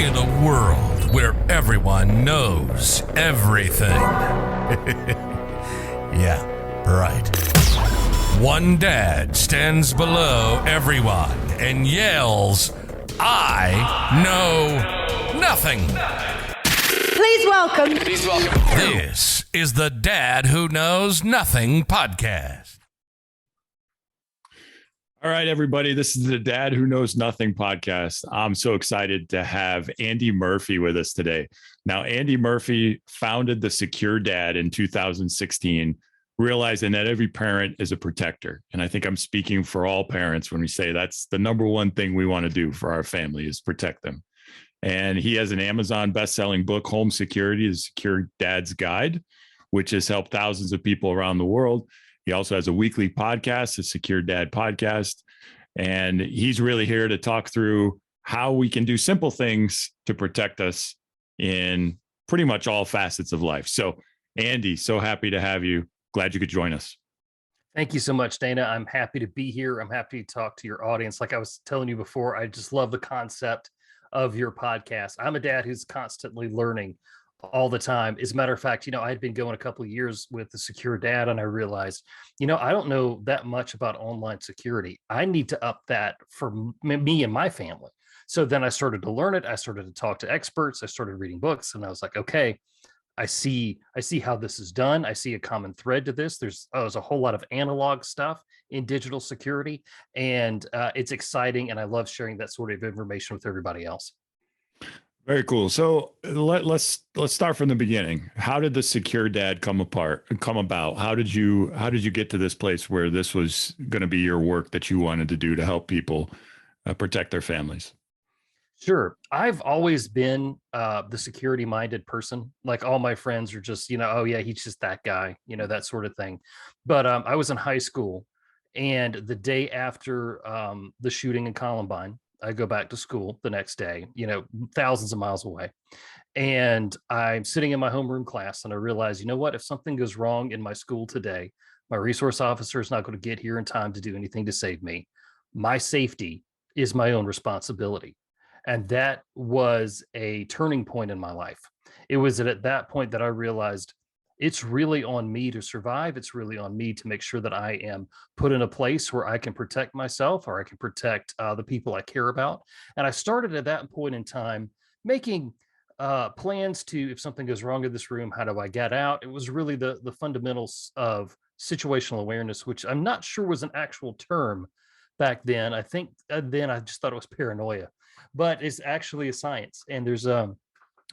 In a world where everyone knows everything. Yeah, right. One dad stands below everyone and yells, "I know nothing." Please welcome. This is the Dad Who Knows Nothing podcast. All right, everybody. This is the Dad Who Knows Nothing podcast. I'm so excited to have Andy Murphy with us today. Now, Andy Murphy founded the Secure Dad in 2016, realizing that every parent is a protector. And I think I'm speaking for all parents when we say that's the number one thing we want to do for our family is protect them. And he has an Amazon best-selling book, Home Security, The Secure Dad's Guide, which has helped thousands of people around the world. He also has a weekly podcast, the Secure Dad Podcast, and he's really here to talk through how we can do simple things to protect us in pretty much all facets of life. So, Andy, so happy to have you. Glad you could join us. Thank you so much, Dana. I'm happy to be here. I'm happy to talk to your audience. Like I was telling you before, I just love the concept of your podcast. I'm a dad who's constantly learning all the time. As a matter of fact, I had been going a couple of years with the Secure Dad, and I realized, I don't know that much about online security. I need to up that for me and my family. So then I started to learn it. I started to talk to experts. I started reading books, and I was like, okay, I see how this is done. I see a common thread to this. There's a whole lot of analog stuff in digital security, and it's exciting. And I love sharing that sort of information with everybody else. Very cool. So let's start from the beginning. How did the Secure Dad come about? How did you get to this place where this was going to be your work that you wanted to do to help people protect their families? Sure. I've always been the security minded person. Like all my friends are just, oh yeah, he's just that guy, that sort of thing. But I was in high school, and the day after the shooting in Columbine, I go back to school the next day, thousands of miles away. And I'm sitting in my homeroom class, and I realize, if something goes wrong in my school today, my resource officer is not going to get here in time to do anything to save me. My safety is my own responsibility. And that was a turning point in my life. It was at that point that I realized it's really on me to survive. It's really on me to make sure that I am put in a place where I can protect myself, or I can protect the people I care about. And I started at that point in time making plans to, if something goes wrong in this room, how do I get out? It was really the fundamentals of situational awareness, which I'm not sure was an actual term back then. I think then I just thought it was paranoia, but it's actually a science, and there's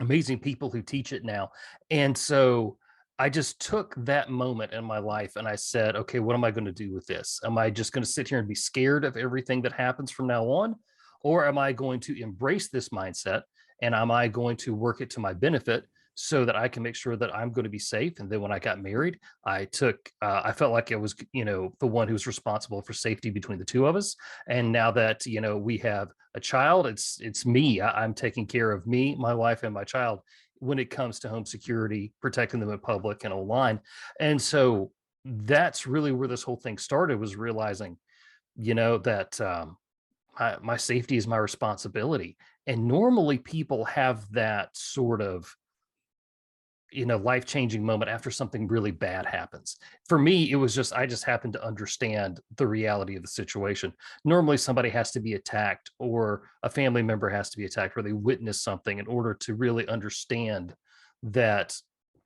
amazing people who teach it now. And so I just took that moment in my life and I said, okay, what am I going to do with this? Am I just going to sit here and be scared of everything that happens from now on? Or am I going to embrace this mindset, and am I going to work it to my benefit so that I can make sure that I'm going to be safe? And then when I got married, I felt like I was, the one who was responsible for safety between the two of us. And now that, we have a child, it's me. I'm taking care of me, my wife, and my child when it comes to home security, protecting them in public and online. And so that's really where this whole thing started, was realizing, that my safety is my responsibility. And normally people have that sort of, life-changing moment after something really bad happens. For me, it was just, I just happened to understand the reality of the situation. Normally somebody has to be attacked, or a family member has to be attacked, or they witness something in order to really understand that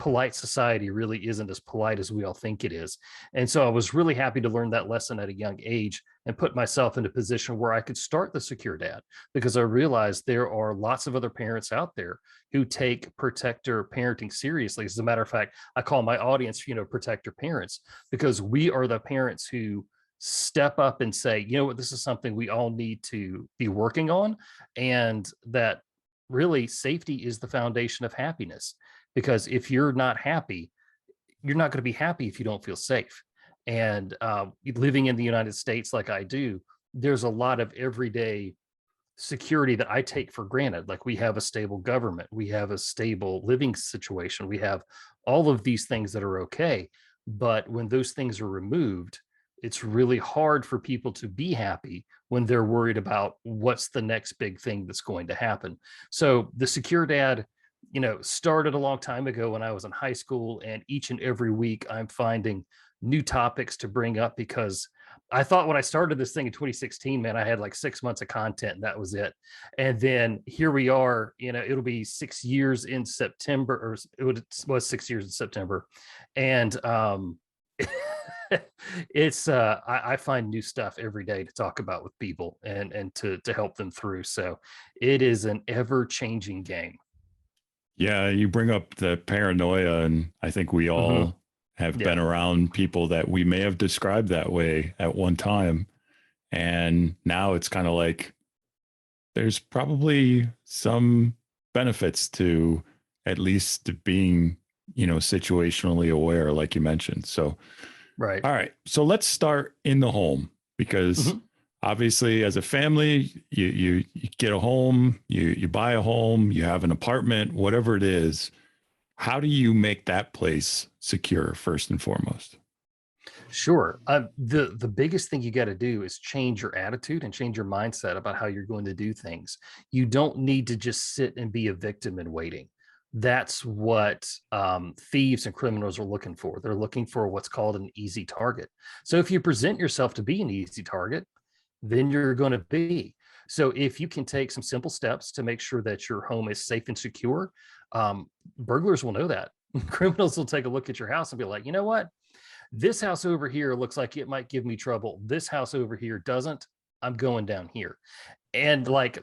polite society really isn't as polite as we all think it is. And so I was really happy to learn that lesson at a young age and put myself in a position where I could start the Secure Dad, because I realized there are lots of other parents out there who take protector parenting seriously. As a matter of fact, I call my audience, protector parents, because we are the parents who step up and say, what, this is something we all need to be working on. And that really safety is the foundation of happiness. Because if you're not happy, you're not going to be happy if you don't feel safe. And living in the United States like I do, there's a lot of everyday security that I take for granted. Like, we have a stable government, we have a stable living situation, we have all of these things that are okay. But when those things are removed, it's really hard for people to be happy when they're worried about what's the next big thing that's going to happen. So the Secure Dad, started a long time ago when I was in high school, and each and every week I'm finding new topics to bring up because I thought when I started this thing in 2016, man, I had like 6 months of content and that was it. And then here we are, it'll be 6 years in September, or was 6 years in September. And I find new stuff every day to talk about with people and to help them through. So it is an ever changing game. Yeah, you bring up the paranoia, and I think we Mhm. all have Yeah. been around people that we may have described that way at one time. And now it's kind of like there's probably some benefits to at least being, situationally aware, like you mentioned. So, Right. all right. So let's start in the home because Mhm. obviously as a family, you get a home, you buy a home, you have an apartment, whatever it is. How do you make that place secure first and foremost? Sure. The biggest thing you got to do is change your attitude and change your mindset about how you're going to do things. You don't need to just sit and be a victim in waiting. That's what thieves and criminals are looking for. They're looking for what's called an easy target. So if you present yourself to be an easy target, then you're going to be. So if you can take some simple steps to make sure that your home is safe and secure, burglars will know that. Criminals will take a look at your house and be like, you know what? This house over here looks like it might give me trouble. This house over here doesn't. I'm going down here. And like,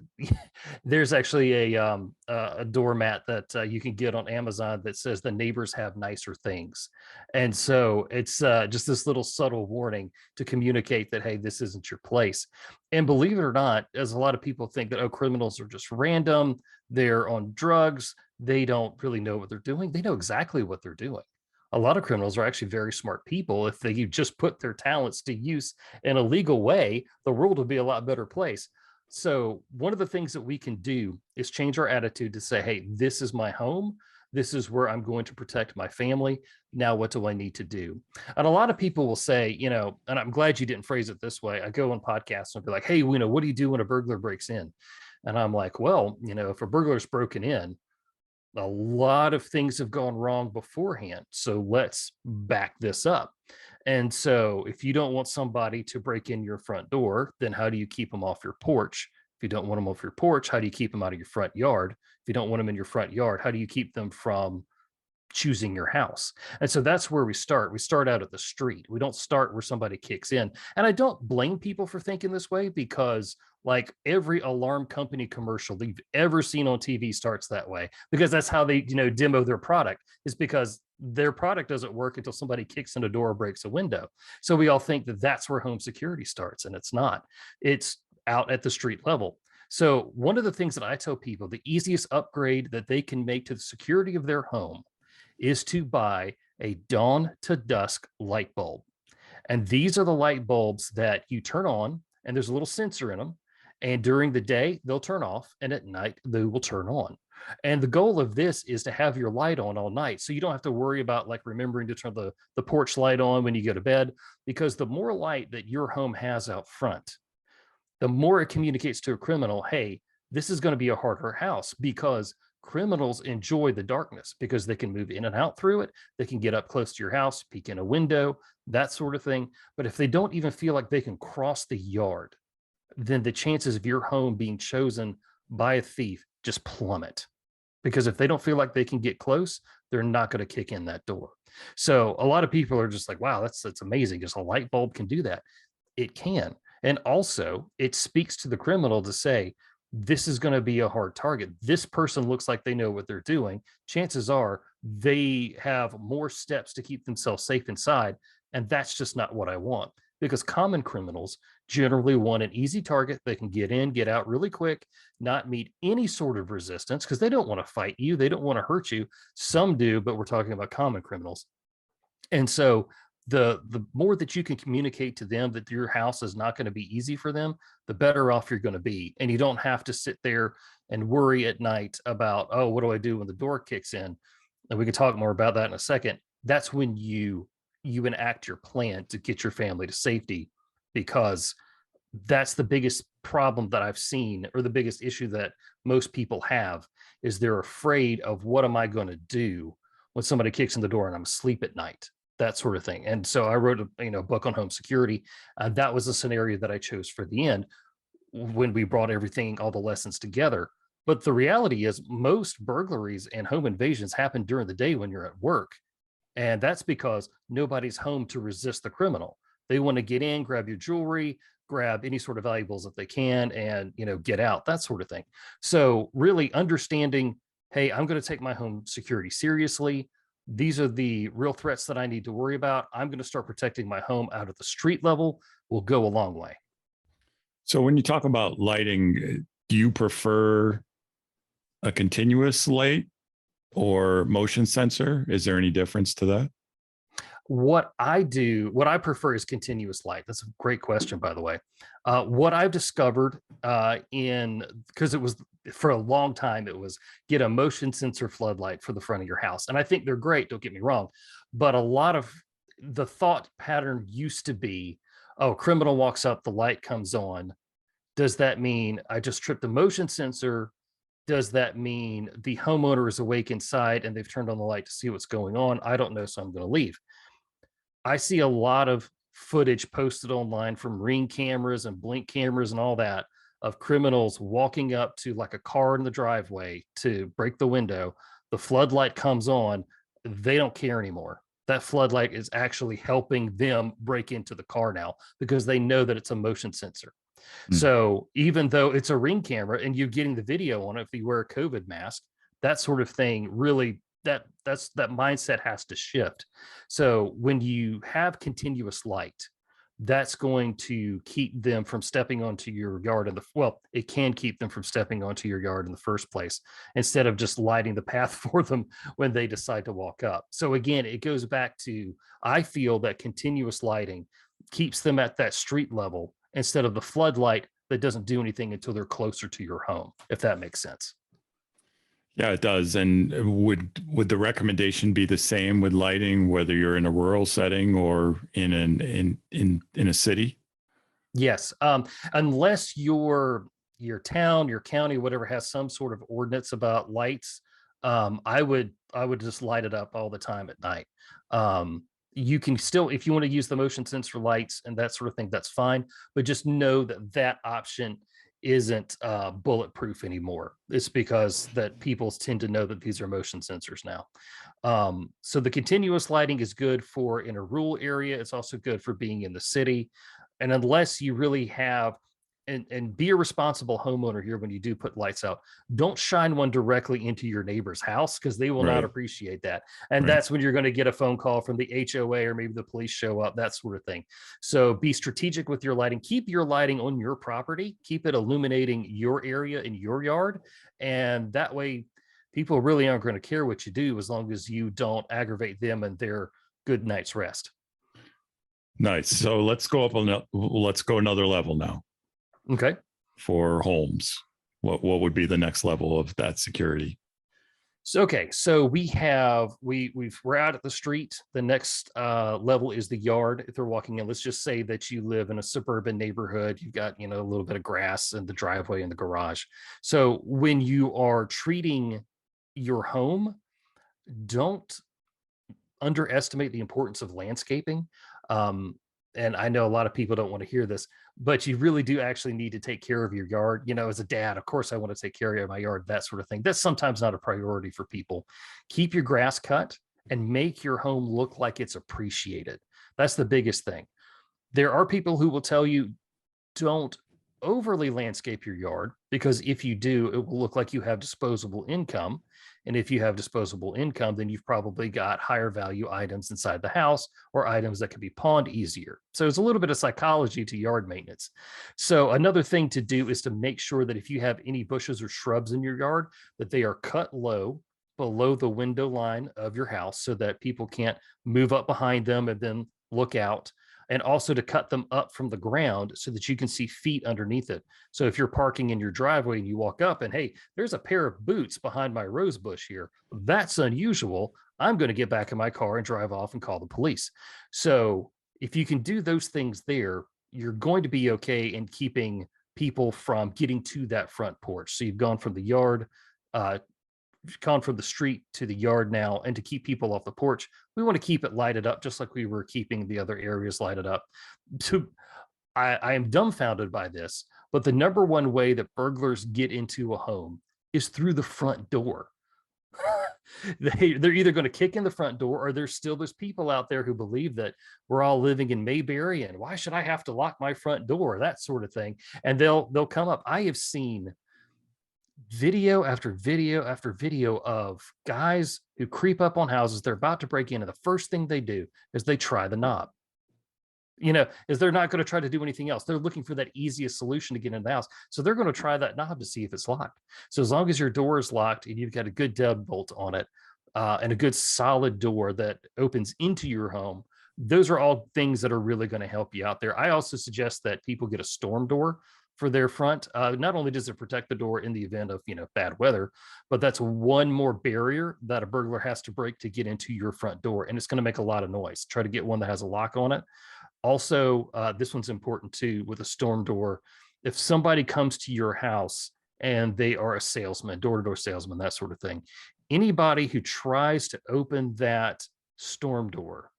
there's actually a doormat that you can get on Amazon that says the neighbors have nicer things, and so it's just this little subtle warning to communicate that hey, this isn't your place. And believe it or not, as a lot of people think that criminals are just random, they're on drugs, they don't really know what they're doing. They know exactly what they're doing. A lot of criminals are actually very smart people. If they just put their talents to use in a legal way, the world would be a lot better place. So, one of the things that we can do is change our attitude to say, hey, this is my home. This is where I'm going to protect my family. Now, what do I need to do? And a lot of people will say, and I'm glad you didn't phrase it this way. I go on podcasts and I'll be like, hey, what do you do when a burglar breaks in? And I'm like, well, if a burglar's broken in, a lot of things have gone wrong beforehand. So let's back this up. And so if you don't want somebody to break in your front door, then how do you keep them off your porch? If you don't want them off your porch, how do you keep them out of your front yard? If you don't want them in your front yard, how do you keep them from choosing your house? And so that's where we start. We start out at the street. We don't start where somebody kicks in. And I don't blame people for thinking this way because like every alarm company commercial that you've ever seen on TV starts that way because that's how they, demo their product is because their product doesn't work until somebody kicks in a door or breaks a window. So we all think that that's where home security starts and it's not. It's out at the street level. So one of the things that I tell people, the easiest upgrade that they can make to the security of their home is to buy a dawn to dusk light bulb. And these are the light bulbs that you turn on, and there's a little sensor in them. And during the day, they'll turn off, and at night, they will turn on. And the goal of this is to have your light on all night. So you don't have to worry about like remembering to turn the porch light on when you go to bed, because the more light that your home has out front, the more it communicates to a criminal, hey, this is going to be a harder house because criminals enjoy the darkness because they can move in and out through it. They can get up close to your house, peek in a window, that sort of thing. But if they don't even feel like they can cross the yard, then the chances of your home being chosen by a thief just plummet. Because if they don't feel like they can get close, they're not going to kick in that door. So a lot of people are just like, wow, that's amazing. Just a light bulb can do that. It can. And also, it speaks to the criminal to say, this is going to be a hard target. This person looks like they know what they're doing. Chances are they have more steps to keep themselves safe inside. And that's just not what I want. Because common criminals generally want an easy target. They can get in, get out really quick, not meet any sort of resistance because they don't want to fight you. They don't want to hurt you. Some do, but we're talking about common criminals. And so the more that you can communicate to them that your house is not going to be easy for them, the better off you're going to be. And you don't have to sit there and worry at night about, what do I do when the door kicks in? And we can talk more about that in a second. That's when you you enact your plan to get your family to safety, because that's the biggest problem that I've seen, or the biggest issue that most people have, is they're afraid of, what am I going to do when somebody kicks in the door and I'm asleep at night, that sort of thing. And so I wrote a book on home security. That was a scenario that I chose for the end, when we brought everything, all the lessons together. But the reality is, most burglaries and home invasions happen during the day when you're at work. And that's because nobody's home to resist the criminal. They want to get in, grab your jewelry, grab any sort of valuables that they can, and get out, that sort of thing. So really understanding, hey, I'm going to take my home security seriously. These are the real threats that I need to worry about. I'm going to start protecting my home out at the street level, will go a long way. So when you talk about lighting, do you prefer a continuous light or motion sensor? Is there any difference to that? What I prefer is continuous light. That's a great question, by the way. What I've discovered because it was, for a long time, it was, get a motion sensor floodlight for the front of your house. And I think they're great, don't get me wrong. But a lot of the thought pattern used to be, oh, criminal walks up, the light comes on. Does that mean I just tripped the motion sensor? Does that mean the homeowner is awake inside and they've turned on the light to see what's going on? I don't know, so I'm going to leave. I see a lot of footage posted online from Ring cameras and Blink cameras and all that, of criminals walking up to, like, a car in the driveway to break the window. The floodlight comes on. They don't care anymore. That floodlight is actually helping them break into the car now, because they know that it's a motion sensor. So even though it's a Ring camera and you're getting the video on it, if you wear a COVID mask, that sort of thing, really, that mindset has to shift. So when you have continuous light, that's going to keep them from stepping onto your yard it can keep them from stepping onto your yard in the first place, instead of just lighting the path for them when they decide to walk up. So again, it goes back to, I feel that continuous lighting keeps them at that street level, instead of the floodlight that doesn't do anything until they're closer to your home, if that makes sense. Yeah, it does. And would the recommendation be the same with lighting, whether you're in a rural setting or in a city? Yes, unless your town, your county, whatever, has some sort of ordinance about lights, I would just light it up all the time at night. You can still, if you want to use the motion sensor lights and that sort of thing, that's fine. But just know that that option isn't bulletproof anymore. It's because that people tend to know that these are motion sensors now. So the continuous lighting is good for in a rural area. It's also good for being in the city. And unless you really have, and be a responsible homeowner here when you do put lights out, don't shine one directly into your neighbor's house, because they will not Right. appreciate that. And Right. that's when you're going to get a phone call from the HOA, or maybe the police show up, that sort of thing. So be strategic with your lighting. Keep your lighting on your property. Keep it illuminating your area in your yard. And that way, people really aren't going to care what you do, as long as you don't aggravate them and their good night's rest. Nice. So let's go another level now Okay. for homes. What would be the next level of that security? So so we're out at the street. The next level is the yard. If they're walking in, let's just say that you live in a suburban neighborhood. You've got a little bit of grass in the driveway and the garage. So when you are treating your home, don't underestimate the importance of landscaping. And I know a lot of people don't want to hear this, but you really do actually need to take care of your yard. As a dad, of course, I want to take care of my yard, that sort of thing. That's sometimes not a priority for people. Keep your grass cut and make your home look like it's appreciated. That's the biggest thing. There are people who will tell you, don't overly landscape your yard, because if you do, it will look like you have disposable income. And if you have disposable income, then you've probably got higher value items inside the house, or items that can be pawned easier. So there's a little bit of psychology to yard maintenance. So another thing to do is to make sure that if you have any bushes or shrubs in your yard, that they are cut low, below the window line of your house, so that people can't move up behind them and then look out. And also to cut them up from the ground so that you can see feet underneath it. So if you're parking in your driveway and you walk up and, hey, there's a pair of boots behind my rose bush here, that's unusual. I'm going to get back in my car and drive off and call the police. So if you can do those things there, you're going to be okay in keeping people from getting to that front porch. So you've gone from the yard, uh, gone from the street to the yard now, and to keep people off the porch, we want to keep it lighted up just like we were keeping the other areas lighted up. To I am dumbfounded by this, but the number one way that burglars get into a home is through the front door. They're either going to kick in the front door, or there's people out there who believe that we're all living in Mayberry and why should I have to lock my front door, that sort of thing. And they'll come up. I have seen video after video after video of guys who creep up on houses. They're about to break in, and the first thing they do is they try the knob. Is they're not going to try to do anything else. They're looking for that easiest solution to get in the house. So they're going to try that knob to see if it's locked. So as long as your door is locked and you've got a good deadbolt on it, and a good solid door that opens into your home, those are all things that are really going to help you out there. I also suggest that people get a storm door for their front. Not only does it protect the door in the event of bad weather, but that's one more barrier that a burglar has to break to get into your front door, and it's going to make a lot of noise. Try to get one that has a lock on it. Also, this one's important too with a storm door. If somebody comes to your house and they are a salesman, door-to-door salesman, that sort of thing, anybody who tries to open that storm door,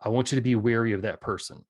I want you to be wary of that person,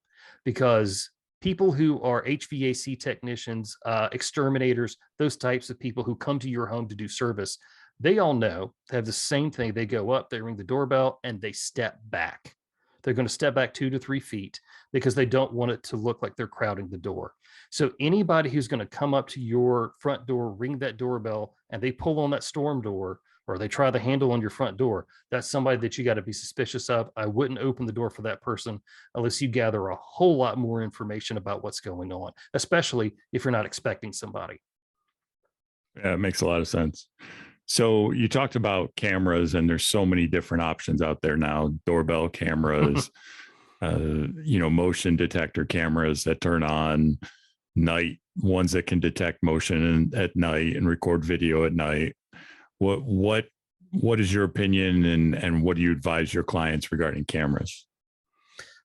because people who are HVAC technicians, exterminators, those types of people who come to your home to do service, they all know they have the same thing. They go up, they ring the doorbell, and they step back. They're going to step back 2 to 3 feet because they don't want it to look like they're crowding the door. So anybody who's going to come up to your front door, ring that doorbell, and they pull on that storm door, or they try the handle on your front door, that's somebody that you got to be suspicious of. I wouldn't open the door for that person unless you gather a whole lot more information about what's going on, especially if you're not expecting somebody. Yeah, it makes a lot of sense. So you talked about cameras, and there's so many different options out there now: doorbell cameras, motion detector cameras that turn on night, ones that can detect motion at night and record video at night. What is your opinion, and what do you advise your clients regarding cameras?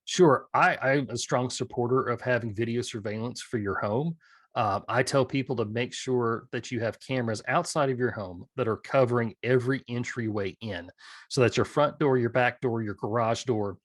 Sure. I'm a strong supporter of having video surveillance for your home. I tell people to make sure that you have cameras outside of your home that are covering every entryway in. So that's your front door, your back door, your garage door,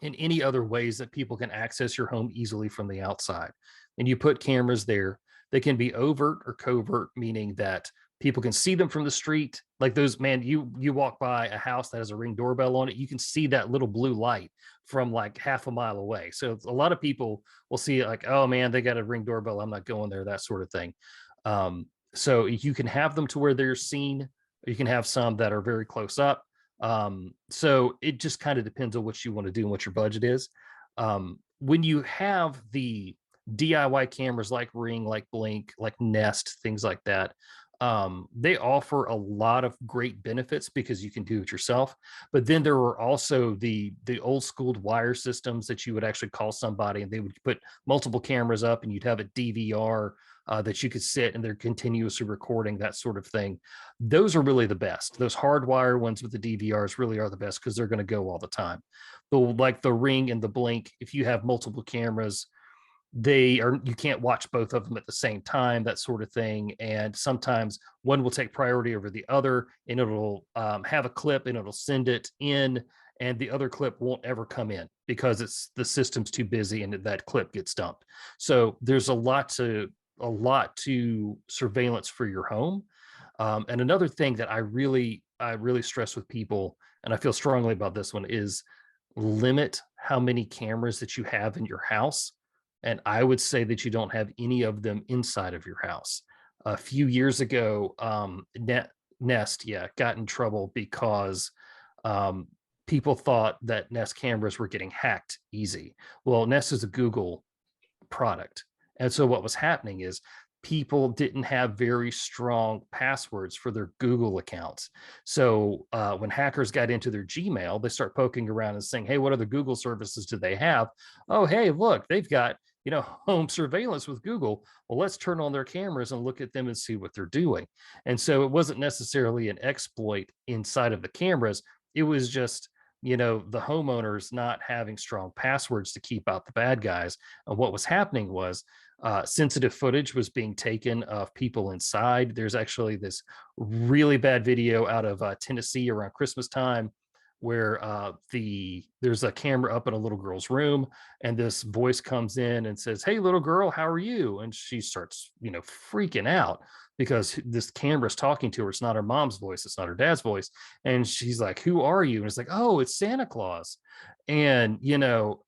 and any other ways that people can access your home easily from the outside. And you put cameras there. They can be overt or covert, meaning that people can see them from the street. Like those, man, you walk by a house that has a Ring doorbell on it, you can see that little blue light from like half a mile away. So a lot of people will see it like, oh man, they got a Ring doorbell, I'm not going there, that sort of thing. So you can have them to where they're seen, or you can have some that are very close up. So it just kind of depends on what you want to do and what your budget is. When you have the DIY cameras like Ring, like Blink, like Nest, things like that, they offer a lot of great benefits because you can do it yourself. But then there were also the old school wire systems that you would actually call somebody and they would put multiple cameras up, and you'd have a DVR that you could sit and they're continuously recording, that sort of thing. Those are really the best. Those hardwire ones with the DVRs really are the best because they're going to go all the time. But like the Ring and the Blink, if you have multiple cameras, you can't watch both of them at the same time, that sort of thing. And sometimes one will take priority over the other, and it'll have a clip and it'll send it in, and the other clip won't ever come in because the system's too busy and that clip gets dumped. So there's a lot to surveillance for your home. And another thing that I really stress with people, and I feel strongly about this one, is limit how many cameras that you have in your house. And I would say that you don't have any of them inside of your house. A few years ago, Nest, got in trouble because people thought that Nest cameras were getting hacked easy. Well, Nest is a Google product. And so what was happening is people didn't have very strong passwords for their Google accounts. So when hackers got into their Gmail, they start poking around and saying, hey, what other Google services do they have? Oh, hey, look, they've got home surveillance with Google. Well, let's turn on their cameras and look at them and see what they're doing. And so it wasn't necessarily an exploit inside of the cameras. It was just, you know, the homeowners not having strong passwords to keep out the bad guys. And what was happening was sensitive footage was being taken of people inside. There's actually this really bad video out of Tennessee around Christmas time where there's a camera up in a little girl's room, and this voice comes in and says, "Hey, little girl, how are you?" And she starts, you know, freaking out because this camera's talking to her. It's not her mom's voice, it's not her dad's voice. And she's like, "Who are you?" And it's like, "Oh, it's Santa Claus." And, you know,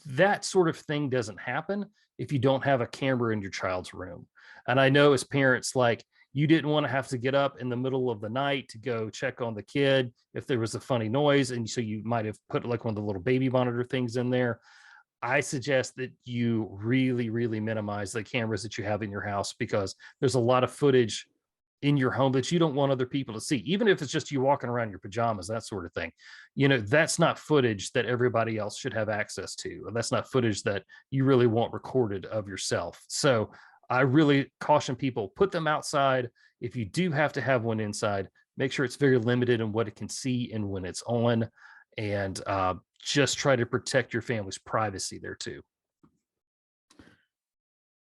that sort of thing doesn't happen if you don't have a camera in your child's room. And I know as parents, like, you didn't want to have to get up in the middle of the night to go check on the kid if there was a funny noise. And so you might have put like one of the little baby monitor things in there. I suggest that you really, really minimize the cameras that you have in your house, because there's a lot of footage in your home that you don't want other people to see, even if it's just you walking around in your pajamas, that sort of thing. You know, that's not footage that everybody else should have access to. And that's not footage that you really want recorded of yourself. So I really caution people, put them outside. If you do have to have one inside, make sure it's very limited in what it can see and when it's on. And just try to protect your family's privacy there too.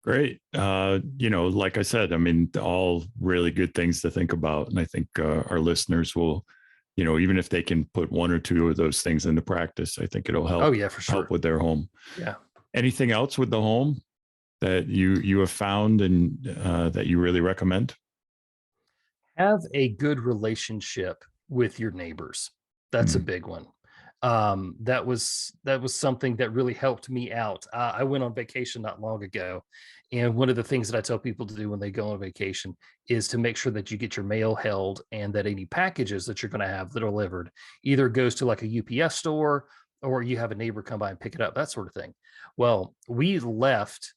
Great. You know, like I said, I mean, all really good things to think about. And I think our listeners will, you know, even if they can put one or two of those things into practice, I think it'll help. Oh yeah, for sure. Help with their home. Yeah. Anything else with the home that you have found and that you really recommend? Have a good relationship with your neighbors. That's a big one. That was something that really helped me out. I went on vacation not long ago, and one of the things that I tell people to do when they go on vacation is to make sure that you get your mail held, and that any packages that you're going to have that are delivered either goes to like a UPS store, or you have a neighbor come by and pick it up, that sort of thing. Well, we left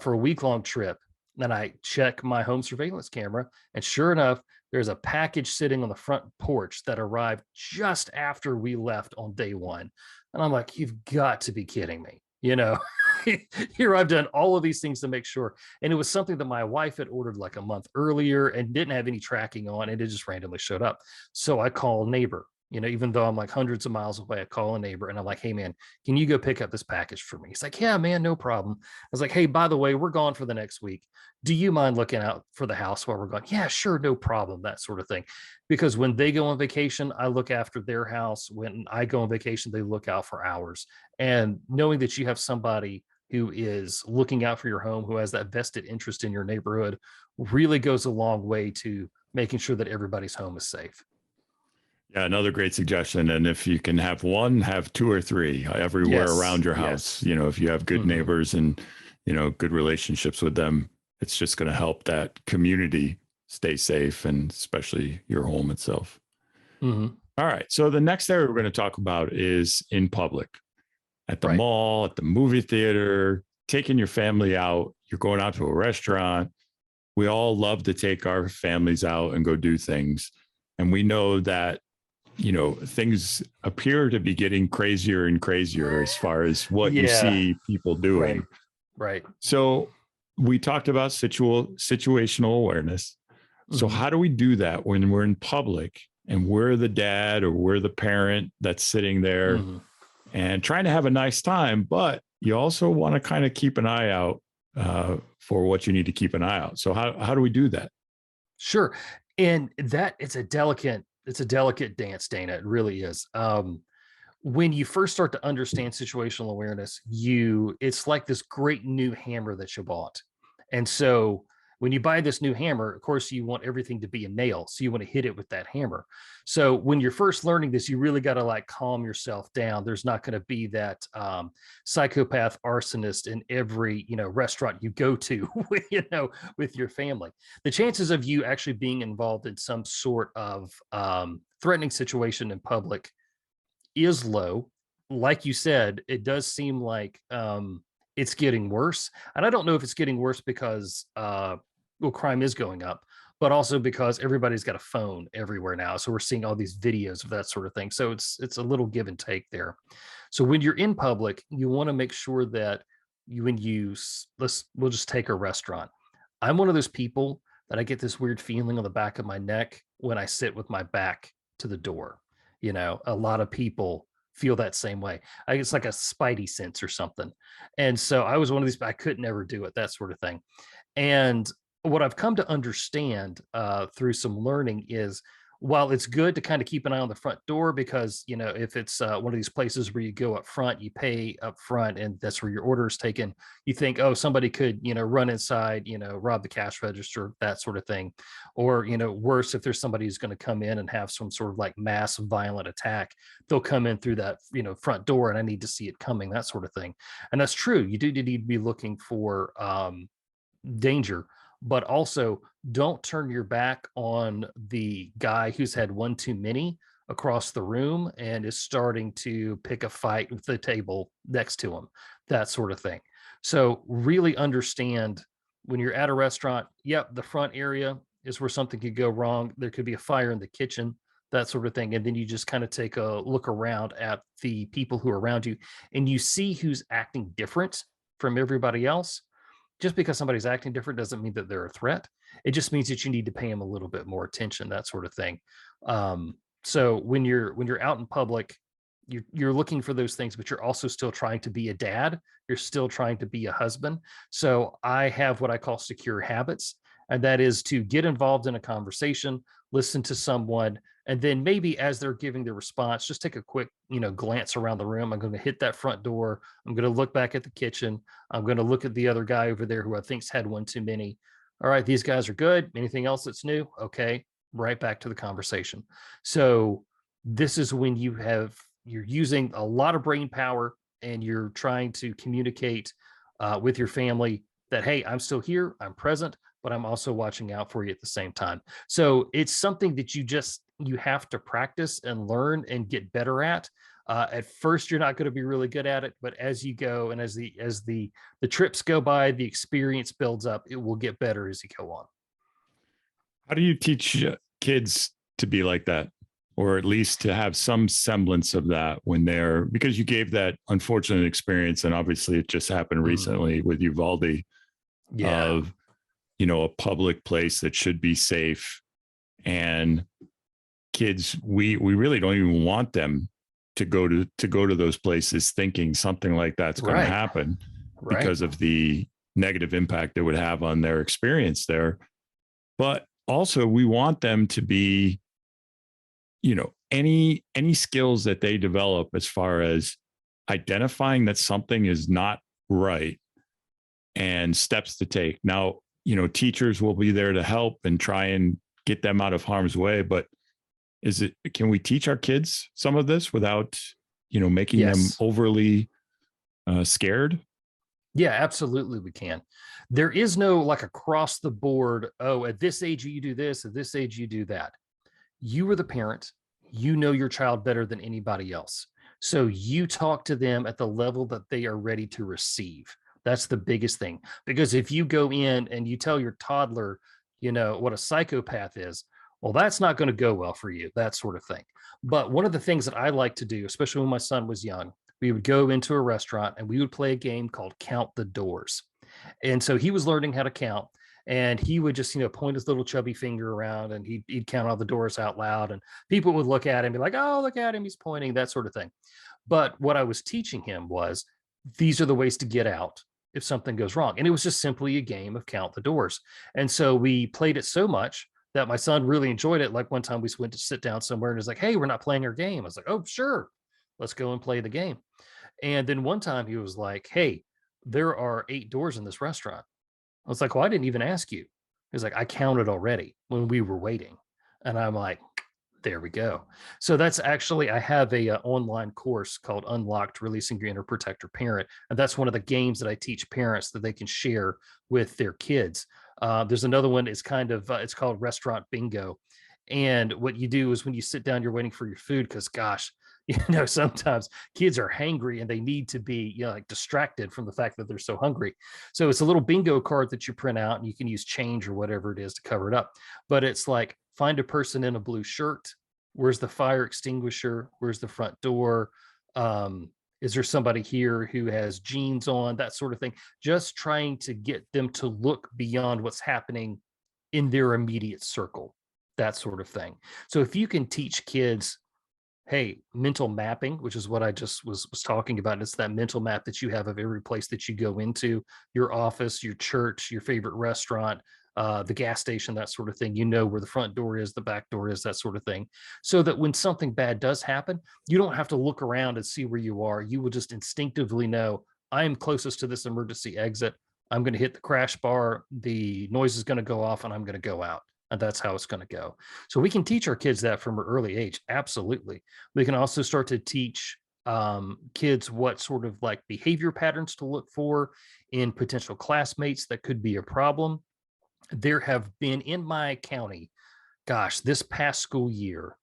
for a week-long trip. And I check my home surveillance camera, and sure enough, there's a package sitting on the front porch that arrived just after we left on day one. And I'm like, you've got to be kidding me. You know, here I've done all of these things to make sure. And it was something that my wife had ordered like a month earlier and didn't have any tracking on, and it just randomly showed up. So I call a neighbor. You know, even though I'm like hundreds of miles away, I call a neighbor and I'm like, "Hey man, can you go pick up this package for me?" He's like, "Yeah, man, no problem." I was like, "Hey, by the way, we're gone for the next week. Do you mind looking out for the house while we're gone?" "Yeah, sure, no problem," that sort of thing. Because when they go on vacation, I look after their house. When I go on vacation, they look out for ours. And knowing that you have somebody who is looking out for your home, who has that vested interest in your neighborhood, really goes a long way to making sure that everybody's home is safe. Yeah, another great suggestion. And if you can have one, have two or three everywhere Yes, around your yes. house. You know, if you have good neighbors and, you know, good relationships with them, it's just going to help that community stay safe, and especially your home itself. Mhm. All right. So the next area we're going to talk about is in public, at the Right. mall, at the movie theater, taking your family out. You're going out to a restaurant. We all love to take our families out and go do things. And we know that, you know, things appear to be getting crazier and crazier as far as what you Yeah. see people doing. Right. So we talked about situational awareness. So Mhm. how do we do that when we're in public and we're the dad or we're the parent that's sitting there Mhm. and trying to have a nice time, but you also want to kind of keep an eye out for what you need to keep an eye out. So how do we do that? Sure. And that it's a delicate dance, Dana. It really is. When you first start to understand situational awareness, it's like this great new hammer that you bought. And so when you buy this new hammer, of course, you want everything to be a nail. So you want to hit it with that hammer. So when you're first learning this, you really got to like calm yourself down. There's not going to be that psychopath arsonist in every, you know, restaurant you go to, with your family. The chances of you actually being involved in some sort of threatening situation in public is low. Like you said, it does seem like it's getting worse. And I don't know if it's getting worse because well, crime is going up, but also because everybody's got a phone everywhere now. So we're seeing all these videos of that sort of thing. So it's a little give and take there. So when you're in public, you want to make sure that we'll just take a restaurant. I'm one of those people that I get this weird feeling on the back of my neck when I sit with my back to the door. A lot of people feel that same way. It's like a spidey sense or something. And so I was one of these, I could never do it, that sort of thing. And what I've come to understand through some learning is, while it's good to kind of keep an eye on the front door, because if it's one of these places where you go up front, you pay up front, and that's where your order is taken, you think, oh, somebody could run inside, rob the cash register, that sort of thing. Or worse, if there's somebody who's going to come in and have some sort of like mass violent attack, they'll come in through that front door, and I need to see it coming, that sort of thing. And that's true, you do need to be looking for danger, but also don't turn your back on the guy who's had one too many across the room and is starting to pick a fight with the table next to him, that sort of thing. So really understand, when you're at a restaurant, yep, the front area is where something could go wrong. There could be a fire in the kitchen, that sort of thing. And then you just kind of take a look around at the people who are around you, and you see who's acting different from everybody else. Just because somebody's acting different doesn't mean that they're a threat. It just means that you need to pay them a little bit more attention, that sort of thing. So when you're out in public, you're looking for those things, but you're also still trying to be a dad. You're still trying to be a husband. So I have what I call secure habits, and that is to get involved in a conversation, listen to someone, and then maybe as they're giving their response, just take a quick glance around the room. I'm going to hit that front door. I'm going to look back at the kitchen. I'm going to look at the other guy over there who I think's had one too many. All right, these guys are good. Anything else that's new? Okay, right back to the conversation. So this is when you're using a lot of brain power, and you're trying to communicate with your family that, hey, I'm still here, I'm present, but I'm also watching out for you at the same time. So it's something that you have to practice and learn and get better at. At first, you're not going to be really good at it, but as you go, and as the trips go by, the experience builds up, it will get better as you go on. How do you teach kids to be like that, or at least to have some semblance of that when because you gave that unfortunate experience, and obviously it just happened recently with Uvalde, of a public place that should be safe, and kids, we really don't even want them to go to those places thinking something like that's going to happen, because of the negative impact it would have on their experience there. But also, we want them to be, any skills that they develop as far as identifying that something is not right and steps to take. Now, teachers will be there to help and try and get them out of harm's way, but can we teach our kids some of this without, making them overly scared? Yeah, absolutely we can. There is no like across the board, oh, at this age you do this, at this age you do that. You are the parent, you know your child better than anybody else. So you talk to them at the level that they are ready to receive. That's the biggest thing. Because if you go in and you tell your toddler, what a psychopath is, well, that's not going to go well for you, that sort of thing. But one of the things that I like to do, especially when my son was young, we would go into a restaurant and we would play a game called Count the Doors. And so he was learning how to count, and he would just, point his little chubby finger around, and he'd count all the doors out loud, and people would look at him and be like, oh, look at him, he's pointing, that sort of thing. But what I was teaching him was, these are the ways to get out if something goes wrong. And it was just simply a game of count the doors. And so we played it so much that my son really enjoyed it. Like one time we went to sit down somewhere and he's like, hey, we're not playing our game. I was like, oh, sure, let's go and play the game. And then one time he was like, hey, there are 8 doors in this restaurant. I was like, well, I didn't even ask you. He was like, I counted already when we were waiting. And I'm like, there we go. So that's actually, I have a online course called Unlocked: Releasing Your Inner Protector Parent. And that's one of the games that I teach parents that they can share with their kids. There's another one, it's it's called Restaurant Bingo. And what you do is when you sit down, you're waiting for your food, because gosh, sometimes kids are hangry and they need to be, like distracted from the fact that they're so hungry. So it's a little bingo card that you print out, and you can use change or whatever it is to cover it up. But it's like, find a person in a blue shirt. Where's the fire extinguisher? Where's the front door? Is there somebody here who has jeans on? That sort of thing. Just trying to get them to look beyond what's happening in their immediate circle. that sort of thing. So if you can teach kids, hey, mental mapping, which is what I just was talking about. It's that mental map that you have of every place that you go into, your office, your church, your favorite restaurant, the gas station, that sort of thing. You know where the front door is, the back door is, that sort of thing. So that when something bad does happen, you don't have to look around and see where you are. You will just instinctively know, I am closest to this emergency exit. I'm going to hit the crash bar. The noise is going to go off and I'm going to go out. And that's how it's going to go. So we can teach our kids that from an early age. Absolutely. We can also start to teach kids what sort of like behavior patterns to look for in potential classmates that could be a problem. There have been in my county, gosh, this past school year,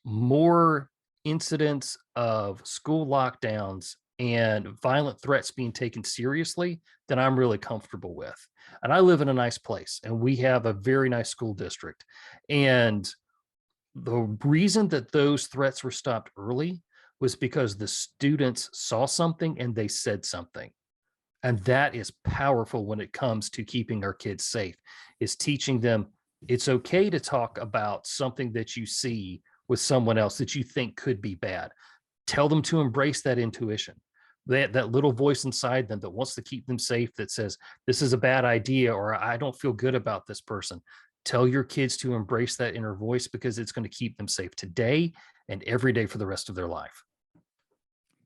more incidents of school lockdowns and violent threats being taken seriously than I'm really comfortable with. And I live in a nice place and we have a very nice school district. And the reason that those threats were stopped early was because the students saw something and they said something. And that is powerful when it comes to keeping our kids safe, is teaching them it's okay to talk about something that you see with someone else that you think could be bad. Tell them to embrace that intuition, that little voice inside them that wants to keep them safe, that says, this is a bad idea, or I don't feel good about this person. Tell your kids to embrace that inner voice because it's going to keep them safe today and every day for the rest of their life.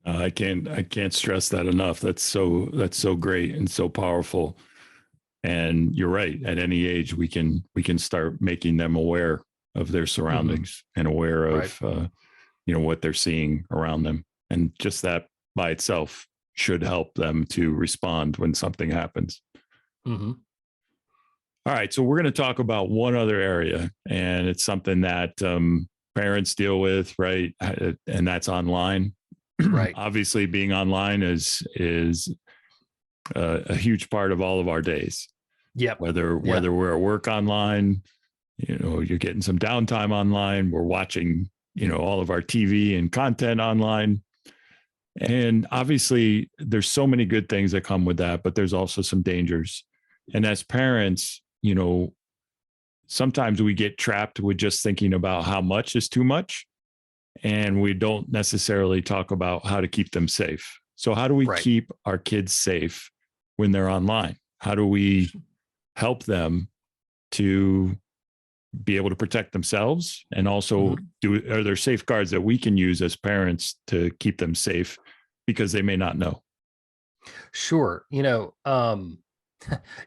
I can't stress that enough. That's so great and so powerful. And you're right. At any age, we can start making them aware of their surroundings and aware of what they're seeing around them. And just that by itself should help them to respond when something happens. Mm-hmm. All right, so we're going to talk about one other area, and it's something that parents deal with, right? And that's online. Right. Obviously, being online is a huge part of all of our days. Yep. Whether we're at work online, you're getting some downtime online. We're watching, all of our TV and content online. And obviously, there's so many good things that come with that, but there's also some dangers. And as parents, sometimes we get trapped with just thinking about how much is too much. And we don't necessarily talk about how to keep them safe. So how do we keep our kids safe when they're online? How do we help them to be able to protect themselves? And also, are there safeguards that we can use as parents to keep them safe because they may not know? Sure.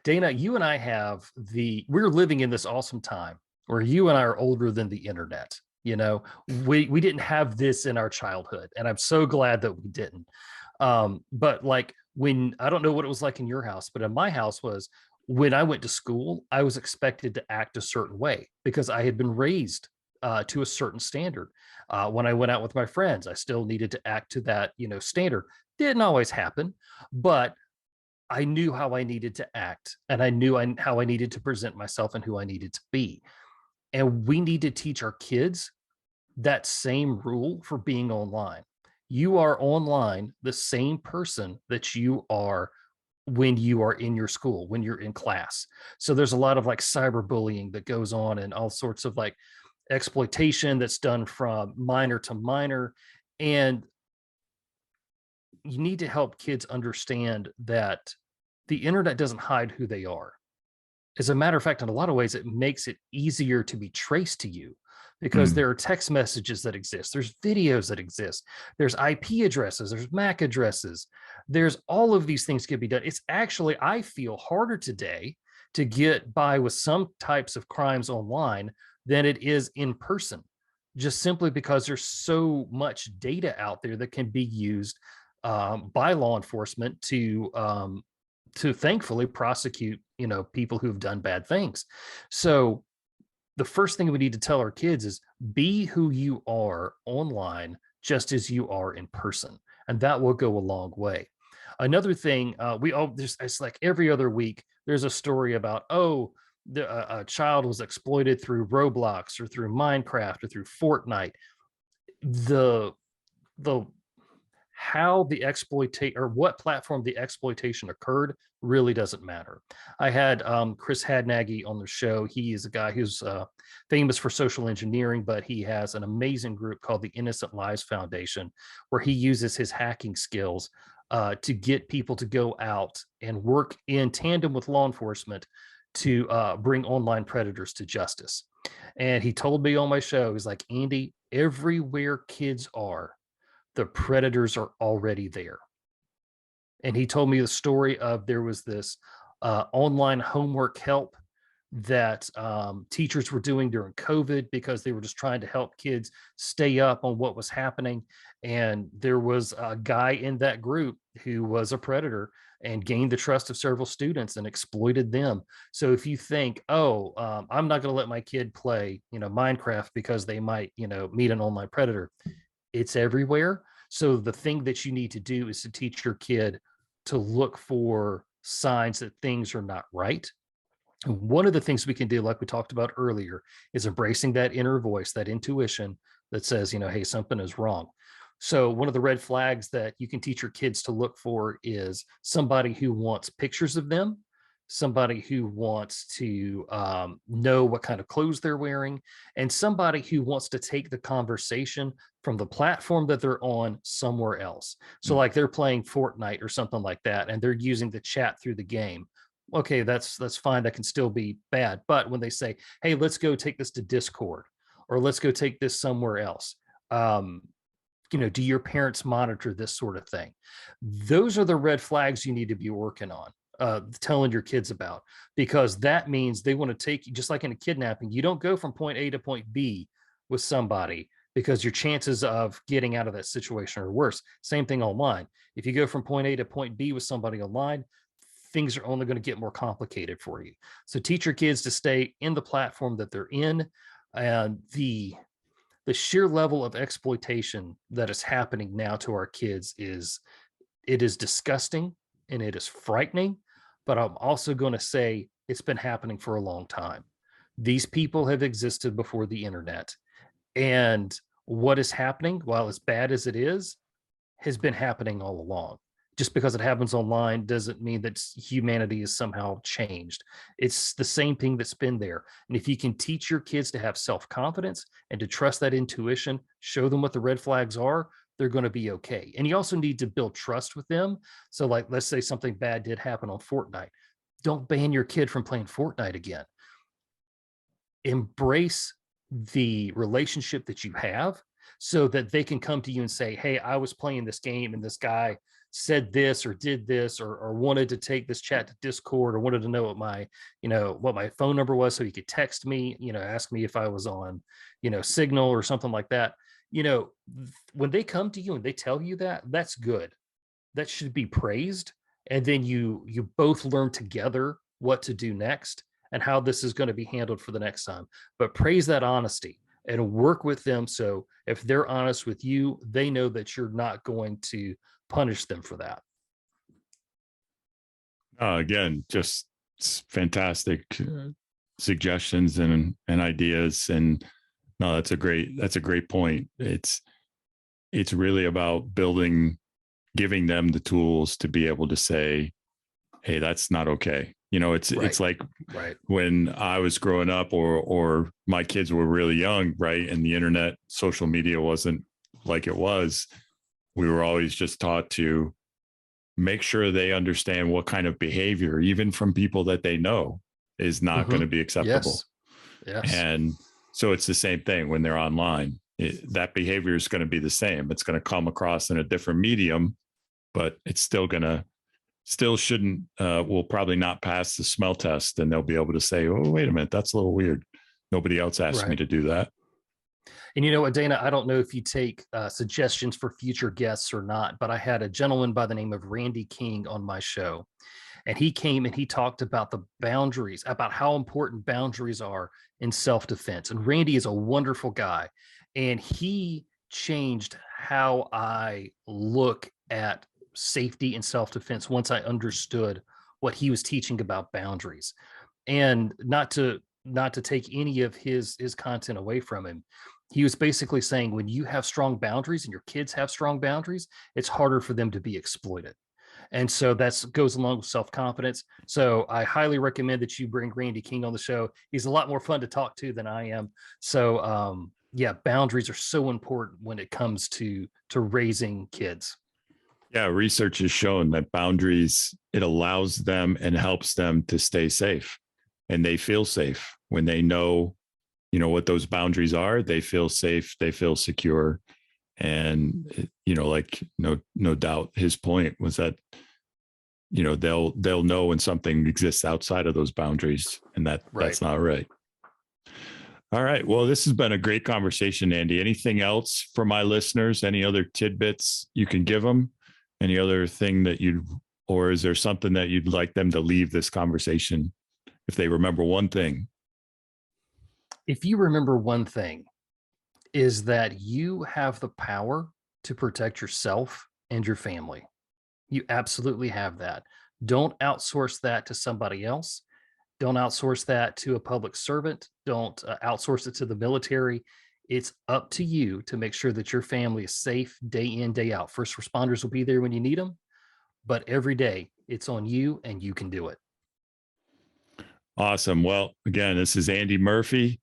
Dana, you and I we're living in this awesome time where you and I are older than the internet. We didn't have this in our childhood, and I'm so glad that we didn't. But like when, I don't know what it was like in your house, but in my house was, when I went to school, I was expected to act a certain way because I had been raised to a certain standard. When I went out with my friends, I still needed to act to that, standard. Didn't always happen, but I knew how I needed to act, and I knew how I needed to present myself and who I needed to be. And we need to teach our kids that same rule for being online. You are online the same person that you are when you are in your school, when you're in class. So there's a lot of like cyberbullying that goes on and all sorts of like exploitation that's done from minor to minor. And you need to help kids understand that the internet doesn't hide who they are. As a matter of fact, in a lot of ways, it makes it easier to be traced to you because there are text messages that exist. There's videos that exist. There's IP addresses. There's MAC addresses. There's all of these things can be done. It's actually, I feel, harder today to get by with some types of crimes online than it is in person, just simply because there's so much data out there that can be used by law enforcement to thankfully prosecute, people who've done bad things. So the first thing we need to tell our kids is be who you are online, just as you are in person. And that will go a long way. Another thing, it's like every other week, there's a story about, a child was exploited through Roblox or through Minecraft or through Fortnite. The how the exploitation or what platform the exploitation occurred really doesn't matter. I had Chris Hadnagy on the show. He is a guy who's famous for social engineering, but he has an amazing group called the Innocent Lives Foundation, where he uses his hacking skills to get people to go out and work in tandem with law enforcement to bring online predators to justice. And he told me on my show, he's like, Andy, everywhere kids are, the predators are already there. And he told me the story of there was this online homework help that teachers were doing during COVID because they were just trying to help kids stay up on what was happening. And there was a guy in that group who was a predator and gained the trust of several students and exploited them. So if you think, oh, I'm not going to let my kid play, Minecraft because they might, meet an online predator, it's everywhere. So the thing that you need to do is to teach your kid to look for signs that things are not right. And one of the things we can do, like we talked about earlier, is embracing that inner voice, that intuition that says, hey, something is wrong. So one of the red flags that you can teach your kids to look for is somebody who wants pictures of them, somebody who wants to know what kind of clothes they're wearing, and somebody who wants to take the conversation from the platform that they're on somewhere else. So like they're playing Fortnite or something like that, and they're using the chat through the game. Okay, that's fine. That can still be bad. But when they say, hey, let's go take this to Discord, or let's go take this somewhere else. Do your parents monitor this sort of thing? Those are the red flags you need to be working on, telling your kids about, because that means they want to take you, just like in a kidnapping. You don't go from point A to point B with somebody because your chances of getting out of that situation are worse. Same thing online. If you go from point A to point B with somebody online, things are only going to get more complicated for you. So teach your kids to stay in the platform that they're in. And the sheer level of exploitation that is happening now to our kids is disgusting and it is frightening. But I'm also going to say it's been happening for a long time. These people have existed before the internet. And what is happening, while as bad as it is, has been happening all along. Just because it happens online doesn't mean that humanity is somehow changed. It's the same thing that's been there. And if you can teach your kids to have self-confidence and to trust that intuition, show them what the red flags are, they're going to be okay. And you also need to build trust with them. So like, let's say something bad did happen on Fortnite. Don't ban your kid from playing Fortnite again. Embrace the relationship that you have so that they can come to you and say, hey, I was playing this game and this guy said this or did this or wanted to take this chat to Discord or wanted to know what my phone number was so he could text me, ask me if I was on, Signal or something like that. When they come to you and they tell you that, that's good. That should be praised. And then you both learn together what to do next and how this is going to be handled for the next time. But praise that honesty and work with them. So if they're honest with you, they know that you're not going to punish them for that. Again, just fantastic suggestions and ideas. And no, that's a great point. It's really about giving them the tools to be able to say, hey, that's not okay. It's like when I was growing up or my kids were really young, right? And the internet, social media wasn't like it was. We were always just taught to make sure they understand what kind of behavior, even from people that they know, is not going to be acceptable. Yes. And so it's the same thing when they're online. That behavior is going to be the same. It's going to come across in a different medium, but it's still shouldn't, will probably not pass the smell test. And they'll be able to say, oh, wait a minute, that's a little weird. Nobody else asked me to do that. And you know what, Dana, I don't know if you take suggestions for future guests or not, but I had a gentleman by the name of Randy King on my show. And he came and he talked about the boundaries, about how important boundaries are in self-defense. And Randy is a wonderful guy. And he changed how I look at safety and self-defense once I understood what he was teaching about boundaries. And not to take any of his content away from him, He was basically saying when you have strong boundaries and your kids have strong boundaries, it's harder for them to be exploited. And so that goes along with self-confidence. So I highly recommend that you bring Randy King on the show. He's a lot more fun to talk to than I am. So yeah, boundaries are so important when it comes to raising kids. Yeah, research has shown that boundaries, it allows them and helps them to stay safe, and they feel safe when they know, what those boundaries are. They feel safe, they feel secure. And, like no doubt his point was that, they'll know when something exists outside of those boundaries, and that's not right. All right. Well, this has been a great conversation, Andy. Anything else for my listeners? Any other tidbits you can give them? Any other thing or is there something that you'd like them to leave this conversation if they remember one thing? If you remember one thing, is that you have the power to protect yourself and your family. You absolutely have that. Don't outsource that to somebody else. Don't outsource that to a public servant. Don't outsource it to the military. It's up to you to make sure that your family is safe day in, day out. First responders will be there when you need them, but every day it's on you and you can do it. Awesome. Well, again, this is Andy Murphy.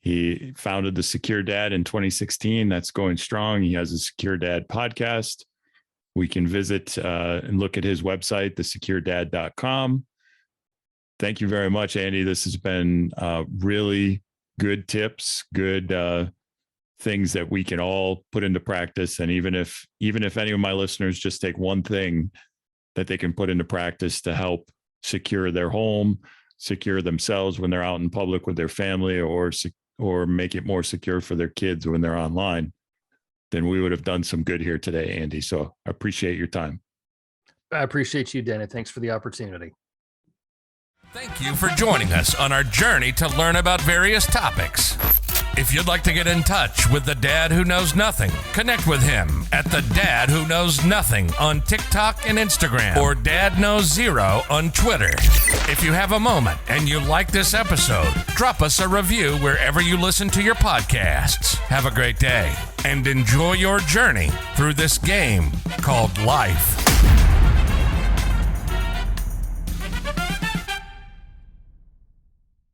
He founded the Secure Dad in 2016. That's going strong. He has a Secure Dad podcast. We can visit and look at his website, thesecuredad.com. Thank you very much, Andy. This has been really good tips, good things that we can all put into practice. And even if any of my listeners just take one thing that they can put into practice to help secure their home, secure themselves when they're out in public with their family, or make it more secure for their kids when they're online, then we would have done some good here today, Andy. So I appreciate your time. I appreciate you, Dennis. Thanks for the opportunity. Thank you for joining us on our journey to learn about various topics. If you'd like to get in touch with the Dad Who Knows Nothing, connect with him at the Dad Who Knows Nothing on TikTok and Instagram, or Dad Knows Zero on Twitter. If you have a moment and you like this episode, drop us a review wherever you listen to your podcasts. Have a great day and enjoy your journey through this game called life.